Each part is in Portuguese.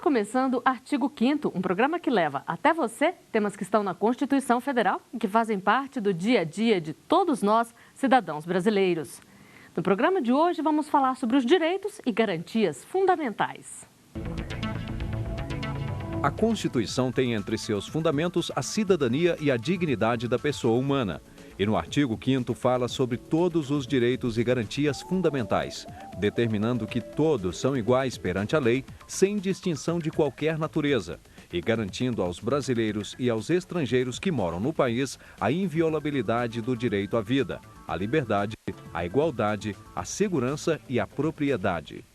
começando Artigo 5º, um programa que leva até você temas que estão na Constituição Federal e que fazem parte do dia a dia de todos nós, cidadãos brasileiros. No programa de hoje vamos falar sobre os direitos e garantias fundamentais. A Constituição tem entre seus fundamentos a cidadania e a dignidade da pessoa humana. E no artigo 5º fala sobre todos os direitos e garantias fundamentais, determinando que todos são iguais perante a lei, sem distinção de qualquer natureza, e garantindo aos brasileiros e aos estrangeiros que moram no país a inviolabilidade do direito à vida, à liberdade, à igualdade, à segurança e à propriedade.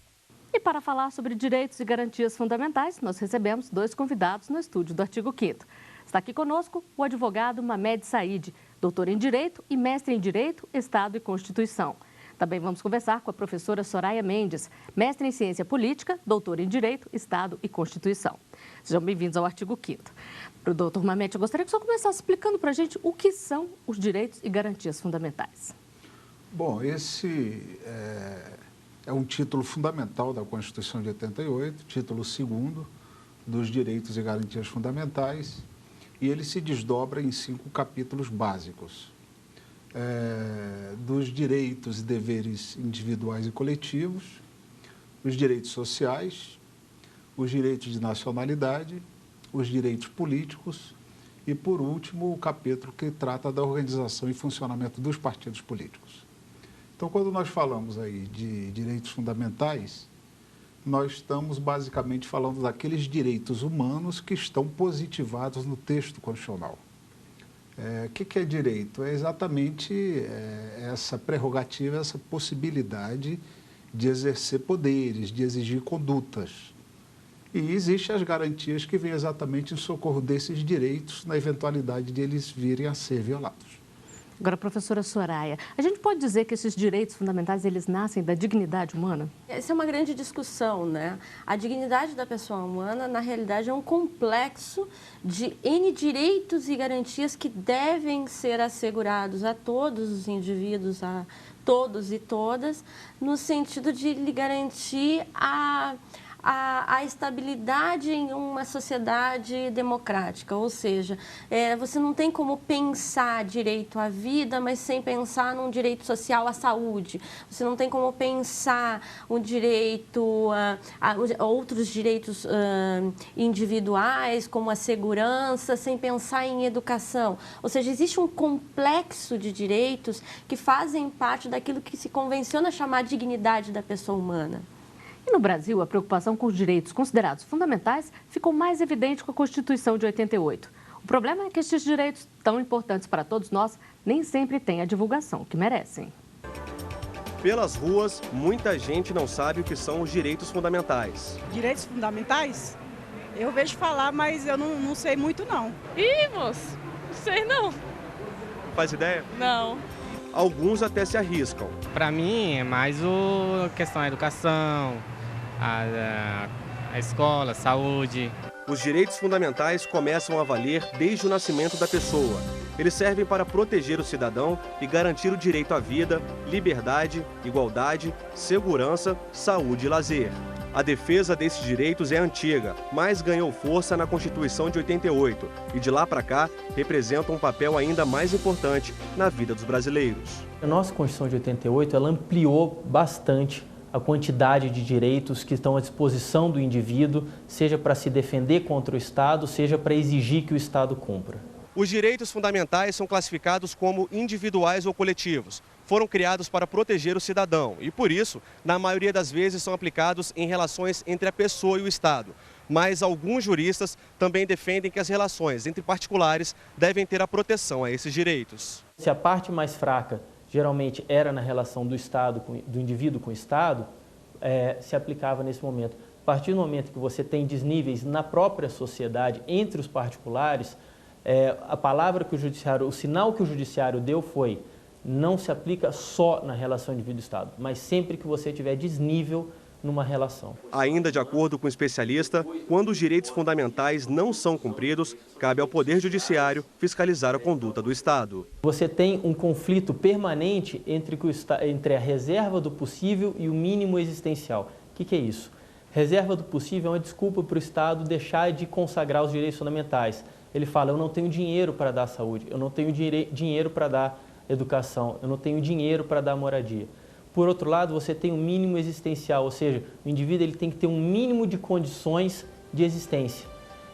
E para falar sobre direitos e garantias fundamentais, nós recebemos dois convidados no estúdio do Artigo 5º. Está aqui conosco o advogado Mamed Said, doutor em Direito e mestre em Direito, Estado e Constituição. Também vamos conversar com a professora Soraya Mendes, mestre em Ciência Política, doutor em Direito, Estado e Constituição. Sejam bem-vindos ao Artigo 5º. Para o doutor Mamed, eu gostaria que o senhor começasse explicando para a gente o que são os direitos e garantias fundamentais. Bom, esse é um título fundamental da Constituição de 88, título 2º dos direitos e garantias fundamentais, e ele se desdobra em 5 capítulos básicos, dos direitos e deveres individuais e coletivos, os direitos sociais, os direitos de nacionalidade, os direitos políticos e, por último, o capítulo que trata da organização e funcionamento dos partidos políticos. Então, quando nós falamos aí de direitos fundamentais, nós estamos basicamente falando daqueles direitos humanos que estão positivados no texto constitucional. O que é direito? É exatamente essa prerrogativa, essa possibilidade de exercer poderes, de exigir condutas. E existem as garantias que vêm exatamente em socorro desses direitos na eventualidade de eles virem a ser violados. Agora, professora Soraya, a gente pode dizer que esses direitos fundamentais, eles nascem da dignidade humana? Essa é uma grande discussão, né? A dignidade da pessoa humana, na realidade, é um complexo de N direitos e garantias que devem ser assegurados a todos os indivíduos, a todos e todas, no sentido de lhe garantir a estabilidade em uma sociedade democrática, ou seja, você não tem como pensar direito à vida, mas sem pensar num direito social à saúde. Você não tem como pensar um direito a outros direitos individuais, como a segurança, sem pensar em educação. Ou seja, existe um complexo de direitos que fazem parte daquilo que se convenciona chamar dignidade da pessoa humana. E no Brasil, a preocupação com os direitos considerados fundamentais ficou mais evidente com a Constituição de 88. O problema é que estes direitos, tão importantes para todos nós, nem sempre têm a divulgação que merecem. Pelas ruas, muita gente não sabe o que são os direitos fundamentais. Direitos fundamentais? Eu vejo falar, mas eu não sei muito, não. Ih, moço, não sei não. Faz ideia? Não. Alguns até se arriscam. Para mim, é mais a questão da educação, a escola, a saúde. Os direitos fundamentais começam a valer desde o nascimento da pessoa. Eles servem para proteger o cidadão e garantir o direito à vida, liberdade, igualdade, segurança, saúde e lazer. A defesa desses direitos é antiga, mas ganhou força na Constituição de 88 e de lá para cá representa um papel ainda mais importante na vida dos brasileiros. A nossa Constituição de 88 ela ampliou bastante a quantidade de direitos que estão à disposição do indivíduo, seja para se defender contra o Estado, seja para exigir que o Estado cumpra. Os direitos fundamentais são classificados como individuais ou coletivos. Foram criados para proteger o cidadão e, por isso, na maioria das vezes são aplicados em relações entre a pessoa e o Estado. Mas alguns juristas também defendem que as relações entre particulares devem ter a proteção a esses direitos. Se a parte mais fraca geralmente era na relação do Estado, do indivíduo com o Estado, se aplicava nesse momento. A partir do momento que você tem desníveis na própria sociedade, entre os particulares, a palavra que o sinal que o judiciário deu foi: não se aplica só na relação indivíduo-Estado, mas sempre que você tiver desnível numa relação. Ainda de acordo com o especialista, quando os direitos fundamentais não são cumpridos, cabe ao Poder Judiciário fiscalizar a conduta do Estado. Você tem um conflito permanente entre a reserva do possível e o mínimo existencial. O que é isso? Reserva do possível é uma desculpa para o Estado deixar de consagrar os direitos fundamentais. Ele fala, eu não tenho dinheiro para dar saúde, eu não tenho dinheiro para dar educação, eu não tenho dinheiro para dar moradia. Por outro lado, você tem um mínimo existencial, ou seja, o indivíduo ele tem que ter um mínimo de condições de existência.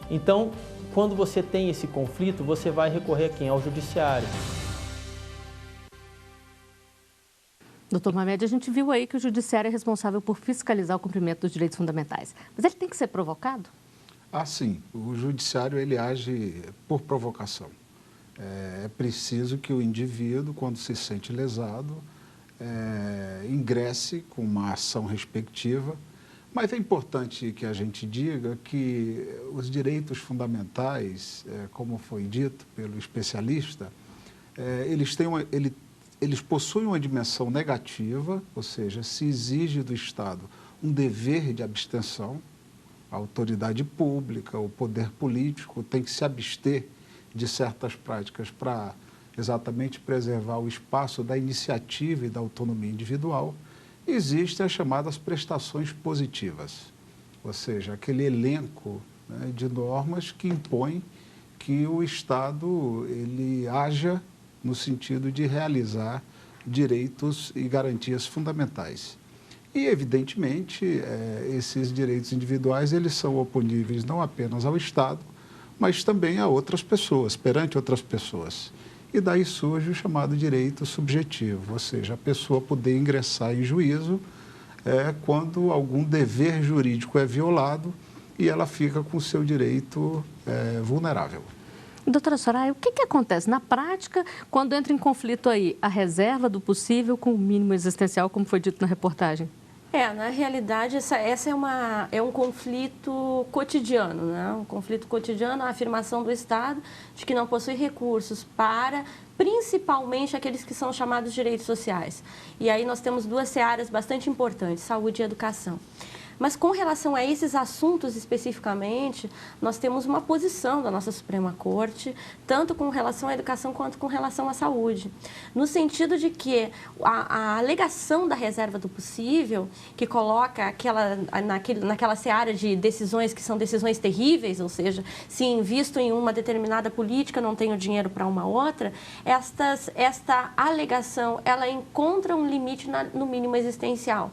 Então, quando você tem esse conflito, você vai recorrer a quem? Ao judiciário. Doutor Mamed, a gente viu aí que o judiciário é responsável por fiscalizar o cumprimento dos direitos fundamentais. Mas ele tem que ser provocado? Ah, sim. O judiciário ele age por provocação. É preciso que o indivíduo, quando se sente lesado, ingresse com uma ação respectiva. Mas é importante que a gente diga que os direitos fundamentais, como foi dito pelo especialista, eles possuem uma dimensão negativa, ou seja, se exige do Estado um dever de abstenção, a autoridade pública, o poder político tem que se abster de certas práticas para exatamente preservar o espaço da iniciativa e da autonomia individual. Existem as chamadas prestações positivas, ou seja, aquele elenco, né, de normas que impõe que o Estado ele haja no sentido de realizar direitos e garantias fundamentais. E, evidentemente, esses direitos individuais eles são oponíveis não apenas ao Estado, mas também a outras pessoas, perante outras pessoas. E daí surge o chamado direito subjetivo, ou seja, a pessoa poder ingressar em juízo quando algum dever jurídico é violado e ela fica com o seu direito vulnerável. Doutora Soraya, o que acontece na prática quando entra em conflito aí a reserva do possível com o mínimo existencial, como foi dito na reportagem? Na realidade, essa é um conflito cotidiano, né? Um conflito cotidiano, a afirmação do Estado de que não possui recursos para, principalmente, aqueles que são chamados direitos sociais. E aí nós temos duas searas bastante importantes, saúde e educação. Mas com relação a esses assuntos especificamente, nós temos uma posição da nossa Suprema Corte, tanto com relação à educação quanto com relação à saúde. No sentido de que a alegação da reserva do possível, que coloca naquela seara de decisões que são decisões terríveis, ou seja, se invisto em uma determinada política, não tenho dinheiro para uma outra, esta alegação, ela encontra um limite no mínimo existencial.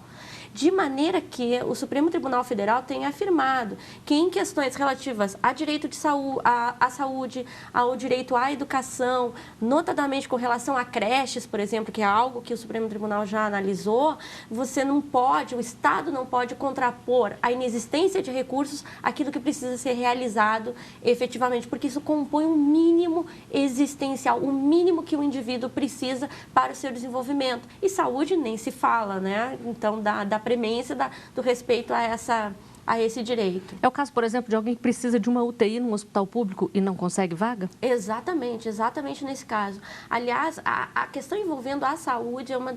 De maneira que o Supremo Tribunal Federal tem afirmado que em questões relativas a direito de à saúde, ao direito à educação, notadamente com relação a creches, por exemplo, que é algo que o Supremo Tribunal já analisou, o Estado não pode contrapor a inexistência de recursos àquilo que precisa ser realizado efetivamente, porque isso compõe um mínimo existencial, o mínimo que o indivíduo precisa para o seu desenvolvimento. E saúde nem se fala, né? Então, da premência do respeito a esse direito. É o caso, por exemplo, de alguém que precisa de uma UTI num hospital público e não consegue vaga? Exatamente nesse caso. Aliás, a questão envolvendo a saúde é uma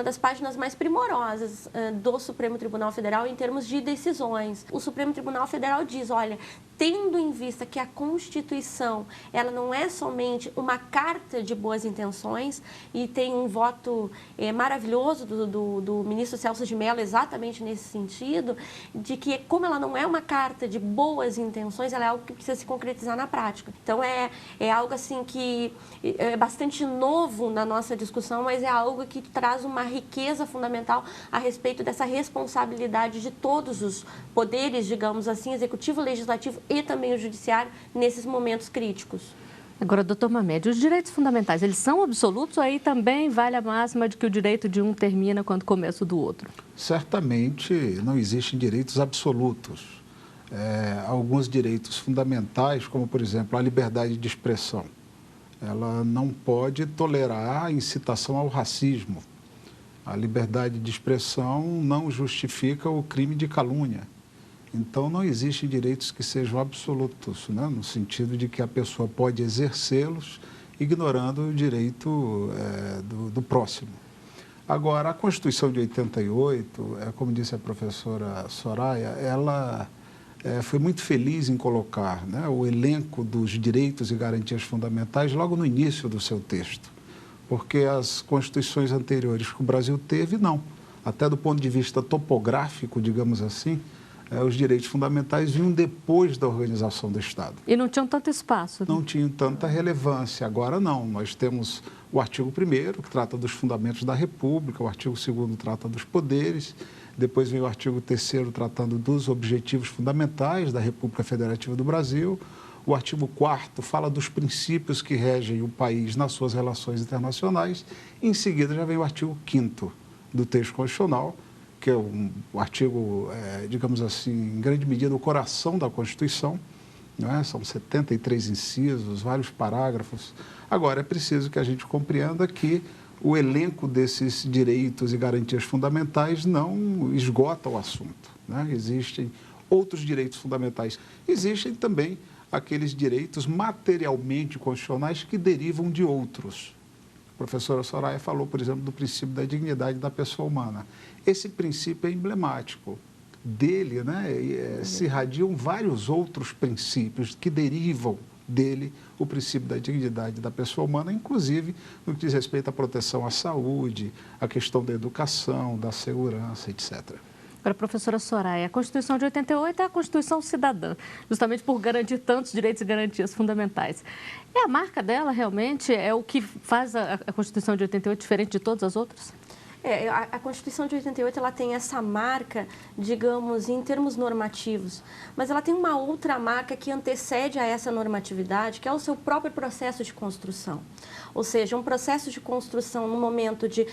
das páginas mais primorosas do Supremo Tribunal Federal em termos de decisões. O Supremo Tribunal Federal diz, olha, tendo em vista que a Constituição ela não é somente uma carta de boas intenções, e tem um voto maravilhoso do ministro Celso de Mello exatamente nesse sentido, de que como ela não é uma carta de boas intenções, ela é algo que precisa se concretizar na prática. Então, é algo assim que é bastante novo na nossa discussão, mas é algo que traz uma riqueza fundamental a respeito dessa responsabilidade de todos os poderes, digamos assim, executivo, legislativo e também o judiciário, nesses momentos críticos. Agora, doutor Mamed, os direitos fundamentais, eles são absolutos ou aí também vale a máxima de que o direito de um termina quando começa o do outro? Certamente não existem direitos absolutos. Alguns direitos fundamentais, como, por exemplo, a liberdade de expressão, ela não pode tolerar a incitação ao racismo. A liberdade de expressão não justifica o crime de calúnia. Então, não existem direitos que sejam absolutos, né? No sentido de que a pessoa pode exercê-los ignorando o direito do próximo. Agora, a Constituição de 88, como disse a professora Soraya, ela foi muito feliz em colocar, né, o elenco dos direitos e garantias fundamentais logo no início do seu texto, porque as constituições anteriores que o Brasil teve, não. Até do ponto de vista topográfico, digamos assim, os direitos fundamentais vinham depois da organização do Estado. E não tinham tanto espaço. Né? Não tinham tanta relevância. Agora não, nós temos o artigo 1º, que trata dos fundamentos da República, o artigo 2º trata dos poderes, depois vem o artigo 3º tratando dos objetivos fundamentais da República Federativa do Brasil, o artigo 4º fala dos princípios que regem o país nas suas relações internacionais, e em seguida já vem o artigo 5º do texto constitucional, que é o artigo, digamos assim, em grande medida o coração da Constituição, não é? São 73 incisos, vários parágrafos. Agora, é preciso que a gente compreenda que o elenco desses direitos e garantias fundamentais não esgota o assunto, né? Existem outros direitos fundamentais. Existem também aqueles direitos materialmente constitucionais que derivam de outros. A professora Soraya falou, por exemplo, do princípio da dignidade da pessoa humana. Esse princípio é emblemático. Dele, né, se irradiam vários outros princípios que derivam dele, o princípio da dignidade da pessoa humana, inclusive no que diz respeito à proteção à saúde, à questão da educação, da segurança, etc. Para a professora Soraya, a Constituição de 88 é a Constituição cidadã, justamente por garantir tantos direitos e garantias fundamentais. E a marca dela realmente é o que faz a Constituição de 88 diferente de todas as outras? A Constituição de 88 ela tem essa marca, digamos, em termos normativos, mas ela tem uma outra marca que antecede a essa normatividade, que é o seu próprio processo de construção. Ou seja, um processo de construção no momento de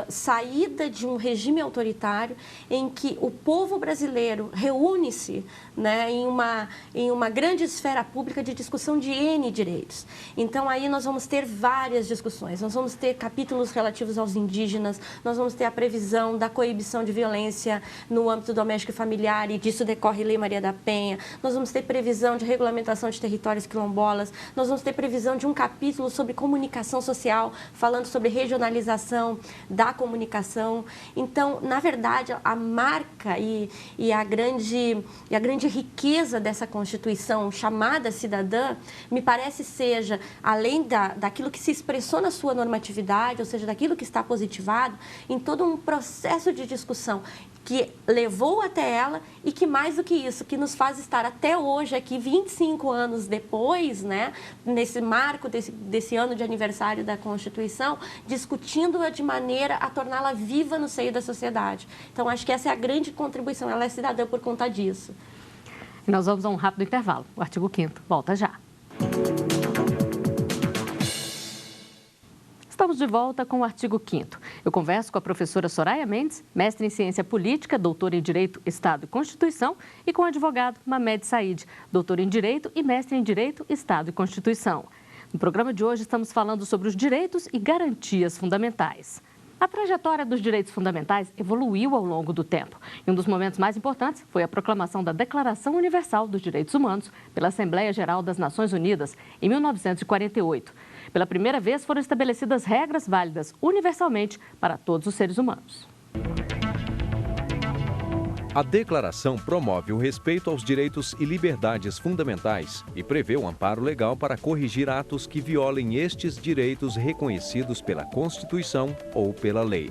saída de um regime autoritário em que o povo brasileiro reúne-se, né, em uma grande esfera pública de discussão de N direitos. Então, aí nós vamos ter várias discussões, nós vamos ter capítulos relativos aos indígenas, nós vamos ter a previsão da coibição de violência no âmbito doméstico e familiar, e disso decorre Lei Maria da Penha. Nós vamos ter previsão de regulamentação de territórios quilombolas. Nós vamos ter previsão de um capítulo sobre comunicação social, falando sobre regionalização da comunicação. Então, na verdade, a marca e a grande riqueza dessa Constituição chamada cidadã, me parece seja, além daquilo que se expressou na sua normatividade, ou seja, daquilo que está positivado, em todo um processo de discussão que levou até ela e que, mais do que isso, que nos faz estar até hoje aqui, 25 anos depois, né, nesse marco desse ano de aniversário da Constituição, discutindo-a de maneira a torná-la viva no seio da sociedade. Então, acho que essa é a grande contribuição, ela é cidadã por conta disso. E nós vamos a um rápido intervalo. O artigo 5º volta já. Estamos de volta com o artigo 5º. Eu converso com a professora Soraya Mendes, mestre em Ciência Política, doutora em Direito, Estado e Constituição, e com o advogado Mamed Said, doutor em Direito e mestre em Direito, Estado e Constituição. No programa de hoje estamos falando sobre os direitos e garantias fundamentais. A trajetória dos direitos fundamentais evoluiu ao longo do tempo. E um dos momentos mais importantes foi a proclamação da Declaração Universal dos Direitos Humanos pela Assembleia Geral das Nações Unidas, em 1948. Pela primeira vez foram estabelecidas regras válidas universalmente para todos os seres humanos. A declaração promove o respeito aos direitos e liberdades fundamentais e prevê um amparo legal para corrigir atos que violem estes direitos reconhecidos pela Constituição ou pela lei.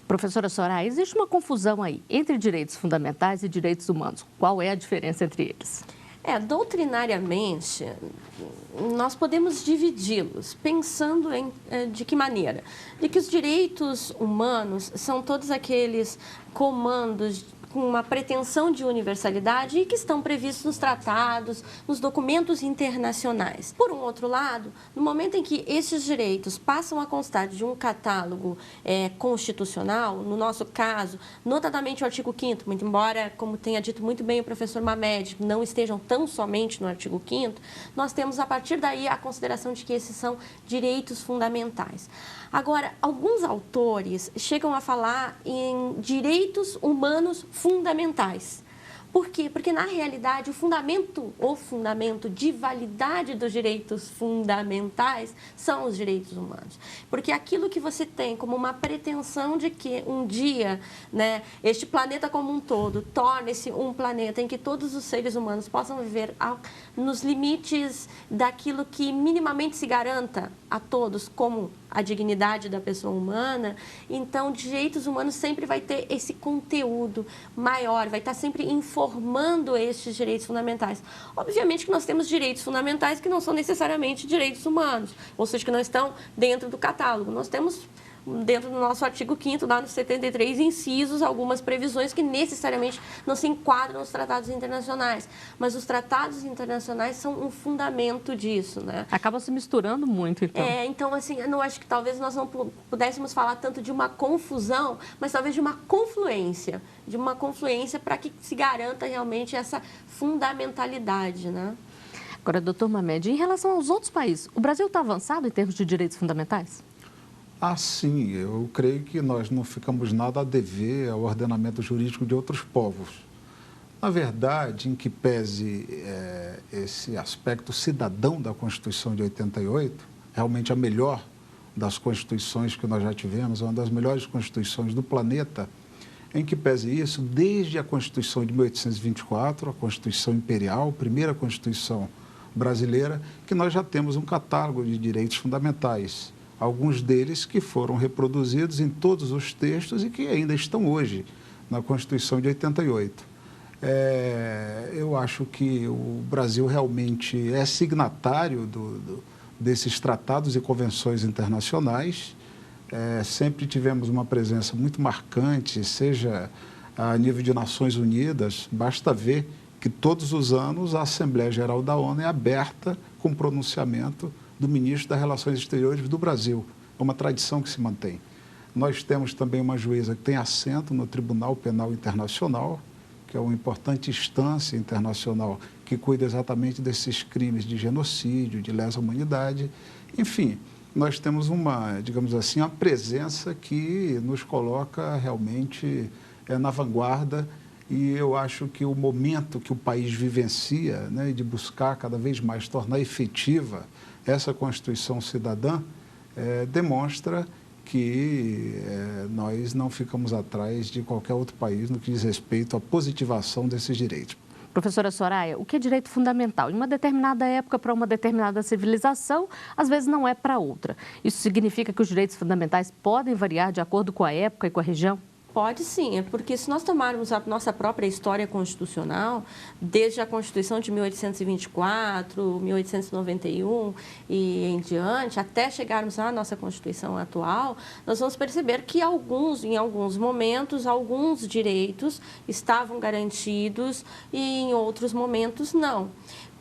Professora Soraya, existe uma confusão aí entre direitos fundamentais e direitos humanos. Qual é a diferença entre eles? Doutrinariamente, nós podemos dividi-los, pensando de que maneira? De que os direitos humanos são todos aqueles comandos com uma pretensão de universalidade e que estão previstos nos tratados, nos documentos internacionais. Por um outro lado, no momento em que esses direitos passam a constar de um catálogo constitucional, no nosso caso, notadamente o artigo 5º, muito embora, como tenha dito muito bem o professor Mamed, não estejam tão somente no artigo 5º, nós temos a partir daí a consideração de que esses são direitos fundamentais. Agora, alguns autores chegam a falar em direitos humanos fundamentais. Por quê? Porque, na realidade, o fundamento de validade dos direitos fundamentais são os direitos humanos. Porque aquilo que você tem como uma pretensão de que um dia, né, este planeta como um todo torne-se um planeta em que todos os seres humanos possam viver nos limites daquilo que minimamente se garanta a todos como a dignidade da pessoa humana, então direitos humanos sempre vai ter esse conteúdo maior, vai estar sempre informando estes direitos fundamentais. Obviamente que nós temos direitos fundamentais que não são necessariamente direitos humanos, ou seja, que não estão dentro do catálogo. Nós temos, dentro do nosso artigo 5º, lá no 73 incisos, algumas previsões que necessariamente não se enquadram nos tratados internacionais. Mas os tratados internacionais são um fundamento disso, né? Acaba se misturando muito, então. Então, assim, eu não acho que talvez nós não pudéssemos falar tanto de uma confusão, mas talvez de uma confluência para que se garanta realmente essa fundamentalidade, né? Agora, doutor Mamed, em relação aos outros países, o Brasil está avançado em termos de direitos fundamentais? Sim, eu creio que nós não ficamos nada a dever ao ordenamento jurídico de outros povos. Na verdade, em que pese esse aspecto cidadão da Constituição de 88, realmente a melhor das constituições que nós já tivemos, uma das melhores constituições do planeta, em que pese isso, desde a Constituição de 1824, a Constituição Imperial, a primeira Constituição brasileira, que nós já temos um catálogo de direitos fundamentais. Alguns deles que foram reproduzidos em todos os textos e que ainda estão hoje na Constituição de 88. Eu acho que o Brasil realmente é signatário desses tratados e convenções internacionais. Sempre tivemos uma presença muito marcante, seja a nível de Nações Unidas. Basta ver que todos os anos a Assembleia Geral da ONU é aberta com pronunciamento do ministro das Relações Exteriores do Brasil. É uma tradição que se mantém. Nós temos também uma juíza que tem assento no Tribunal Penal Internacional, que é uma importante instância internacional que cuida exatamente desses crimes de genocídio, de lesa humanidade. Enfim, nós temos digamos assim, uma presença que nos coloca realmente na vanguarda, e eu acho que o momento que o país vivencia, né, de buscar cada vez mais tornar efetiva essa Constituição cidadã, demonstra que nós não ficamos atrás de qualquer outro país no que diz respeito à positivação desses direitos. Professora Soraya, o que é direito fundamental? Em uma determinada época, para uma determinada civilização, às vezes não é para outra. Isso significa que os direitos fundamentais podem variar de acordo com a época e com a região? Pode sim, porque se nós tomarmos a nossa própria história constitucional, desde a Constituição de 1824, 1891 e em diante, até chegarmos à nossa Constituição atual, nós vamos perceber que em alguns momentos, alguns direitos estavam garantidos e em outros momentos não.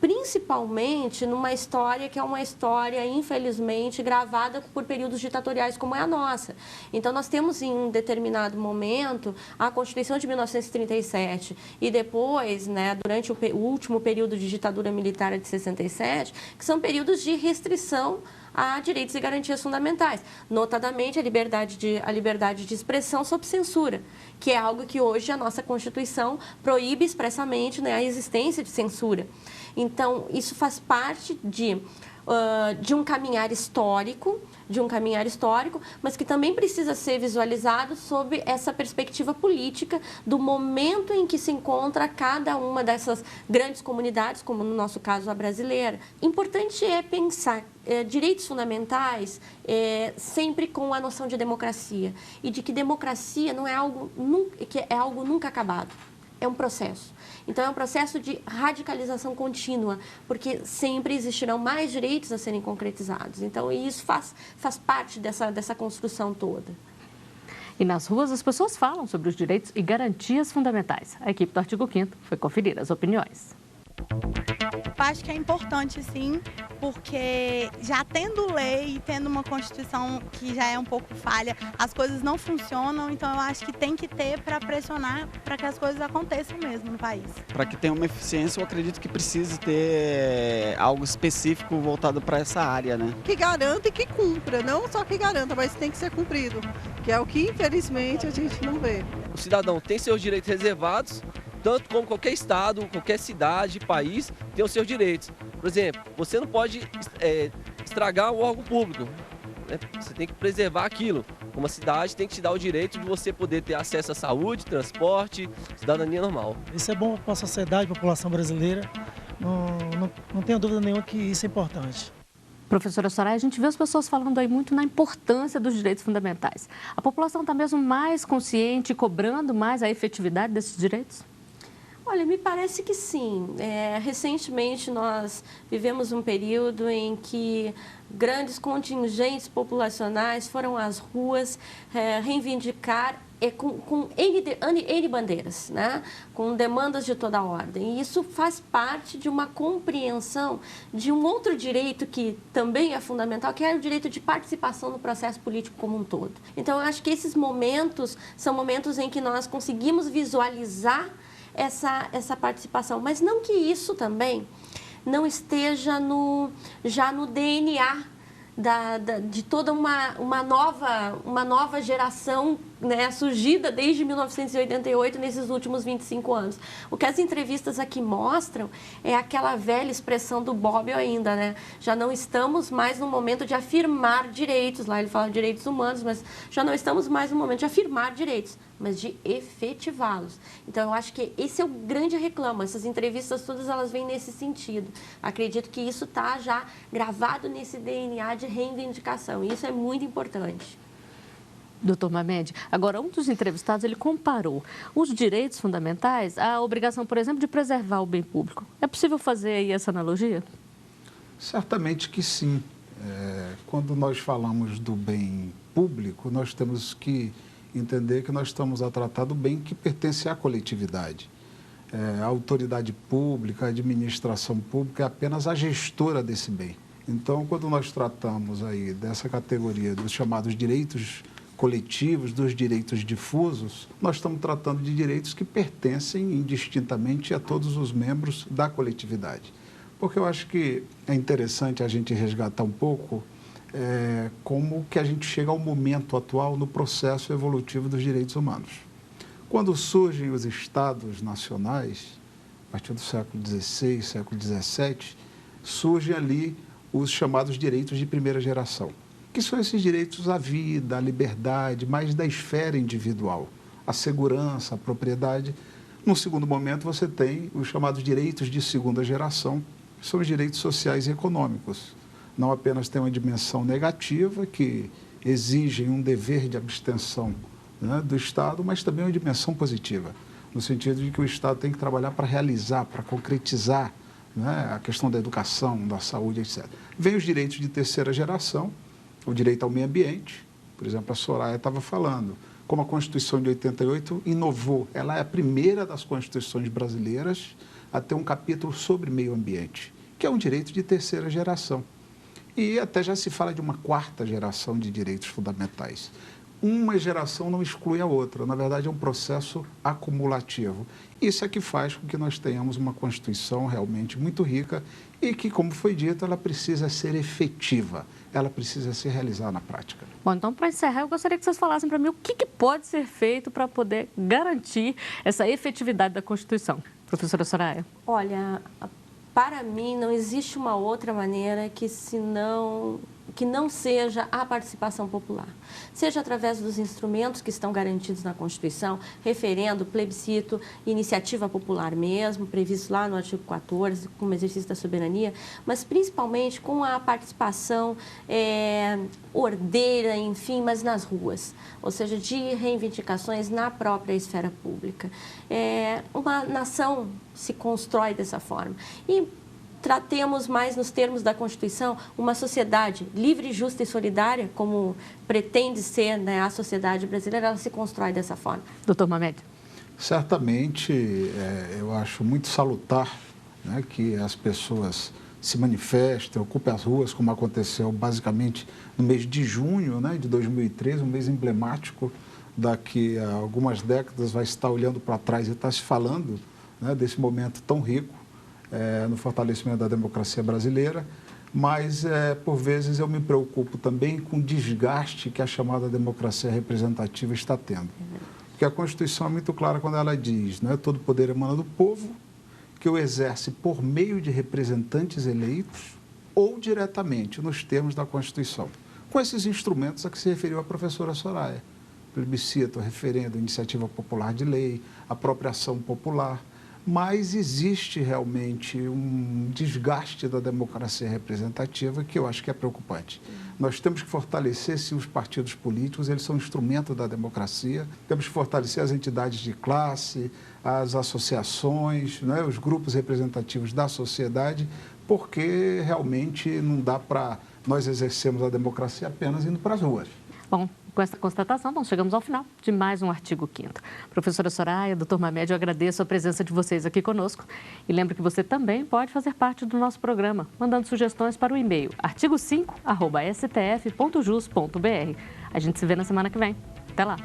Principalmente numa história que é uma história, infelizmente, gravada por períodos ditatoriais como é a nossa. Então, nós temos em um determinado momento a Constituição de 1937 e depois, né, durante o último período de ditadura militar de 67, que são períodos de restrição a direitos e garantias fundamentais, notadamente a liberdade de expressão sob censura, que é algo que hoje a nossa Constituição proíbe expressamente, né, a existência de censura. Então, isso faz parte de um caminhar histórico, mas que também precisa ser visualizado sob essa perspectiva política do momento em que se encontra cada uma dessas grandes comunidades, como no nosso caso a brasileira. Importante é pensar direitos fundamentais sempre com a noção de democracia e de que democracia não é algo nunca acabado. É um processo. Então, é um processo de radicalização contínua, porque sempre existirão mais direitos a serem concretizados. Então, isso faz parte dessa construção toda. E nas ruas, as pessoas falam sobre os direitos e garantias fundamentais. A equipe do Artigo 5º foi conferir as opiniões. Acho que é importante, sim, porque já tendo lei e tendo uma Constituição que já é um pouco falha, as coisas não funcionam, então eu acho que tem que ter para pressionar para que as coisas aconteçam mesmo no país. Para que tenha uma eficiência, eu acredito que precise ter algo específico voltado para essa área, né? Que garanta e que cumpra, não só que garanta, mas tem que ser cumprido, que é o que infelizmente a gente não vê. O cidadão tem seus direitos reservados, tanto como qualquer estado, qualquer cidade, país, tem os seus direitos. Por exemplo, você não pode estragar o órgão público, né? Você tem que preservar aquilo. Uma cidade tem que te dar o direito de você poder ter acesso à saúde, transporte, cidadania normal. Isso é bom para a sociedade, para a população brasileira. Não tenho dúvida nenhuma que isso é importante. Professora Soraya, a gente vê as pessoas falando aí muito na importância dos direitos fundamentais. A população está mesmo mais consciente e cobrando mais a efetividade desses direitos? Olha, me parece que sim. Recentemente nós vivemos um período em que grandes contingentes populacionais foram às ruas reivindicar com N bandeiras, né? Com demandas de toda a ordem. E isso faz parte de uma compreensão de um outro direito que também é fundamental, que é o direito de participação no processo político como um todo. Então, eu acho que esses momentos são momentos em que nós conseguimos visualizar essa participação, mas não que isso também não esteja já no DNA de toda uma nova geração, né, surgida desde 1988, nesses últimos 25 anos. O que as entrevistas aqui mostram é aquela velha expressão do Bobbio ainda, né? Já não estamos mais no momento de afirmar direitos, lá ele fala de direitos humanos, mas já não estamos mais no momento de afirmar direitos, mas de efetivá-los. Então, eu acho que esse é o grande reclamo. Essas entrevistas todas, elas vêm nesse sentido. Acredito que isso está já gravado nesse DNA de reivindicação, e isso é muito importante. Doutor Mamed, agora um dos entrevistados, ele comparou os direitos fundamentais à obrigação, por exemplo, de preservar o bem público. É possível fazer aí essa analogia? Certamente que sim. Quando nós falamos do bem público, nós temos que entender que nós estamos a tratar do bem que pertence à coletividade. A autoridade pública, a administração pública é apenas a gestora desse bem. Então, quando nós tratamos aí dessa categoria dos chamados direitos coletivos, dos direitos difusos, nós estamos tratando de direitos que pertencem indistintamente a todos os membros da coletividade. Porque eu acho que é interessante a gente resgatar um pouco como que a gente chega ao momento atual no processo evolutivo dos direitos humanos. Quando surgem os estados nacionais, a partir do século XVI, século XVII, surgem ali os chamados direitos de primeira geração, que são esses direitos à vida, à liberdade, mais da esfera individual, à segurança, à propriedade. No segundo momento, você tem os chamados direitos de segunda geração, que são os direitos sociais e econômicos. Não apenas tem uma dimensão negativa, que exigem um dever de abstenção, né, do Estado, mas também uma dimensão positiva, no sentido de que o Estado tem que trabalhar para realizar, para concretizar, né, a questão da educação, da saúde, etc. Vem os direitos de terceira geração, o direito ao meio ambiente, por exemplo, a Soraya estava falando, como a Constituição de 88 inovou, ela é a primeira das constituições brasileiras a ter um capítulo sobre meio ambiente, que é um direito de terceira geração. E até já se fala de uma quarta geração de direitos fundamentais. Uma geração não exclui a outra, na verdade é um processo acumulativo. Isso é que faz com que nós tenhamos uma Constituição realmente muito rica e que, como foi dito, ela precisa ser efetiva, ela precisa se realizar na prática. Bom, então, para encerrar, eu gostaria que vocês falassem para mim o que pode ser feito para poder garantir essa efetividade da Constituição. Professora Soraya. Olha, para mim, não existe uma outra maneira que não seja a participação popular. Seja através dos instrumentos que estão garantidos na Constituição, referendo, plebiscito, iniciativa popular mesmo, previsto lá no artigo 14, como exercício da soberania, mas principalmente com a participação ordeira, enfim, mas nas ruas, ou seja, de reivindicações na própria esfera pública. Uma nação se constrói dessa forma. E tratemos mais nos termos da Constituição uma sociedade livre, justa e solidária, como pretende ser, né, a sociedade brasileira, ela se constrói dessa forma. Doutor Mamed. Certamente, eu acho muito salutar, né, que as pessoas se manifestem, ocupem as ruas, como aconteceu basicamente no mês de junho, né, de 2013, um mês emblemático. Daqui a algumas décadas vai estar olhando para trás e está se falando, né, desse momento tão rico no fortalecimento da democracia brasileira, mas por vezes eu me preocupo também com o desgaste que a chamada democracia representativa está tendo. Porque a Constituição é muito clara quando ela diz, né, todo poder emana do povo, que o exerce por meio de representantes eleitos ou diretamente nos termos da Constituição. Com esses instrumentos a que se referiu a professora Soraya. Plebiscito, referendo, iniciativa popular de lei, apropriação popular. mas existe realmente um desgaste da democracia representativa que eu acho que é preocupante. Nós temos que fortalecer, sim, os partidos políticos, eles são instrumento da democracia, temos que fortalecer as entidades de classe, as associações, né, os grupos representativos da sociedade, porque realmente não dá para nós exercermos a democracia apenas indo para as ruas. Bom, com essa constatação, nós chegamos ao final de mais um Artigo 5º. Professora Soraya, doutor Mamed, eu agradeço a presença de vocês aqui conosco. E lembro que você também pode fazer parte do nosso programa, mandando sugestões para o e-mail artigo5@stf.jus.br. A gente se vê na semana que vem. Até lá!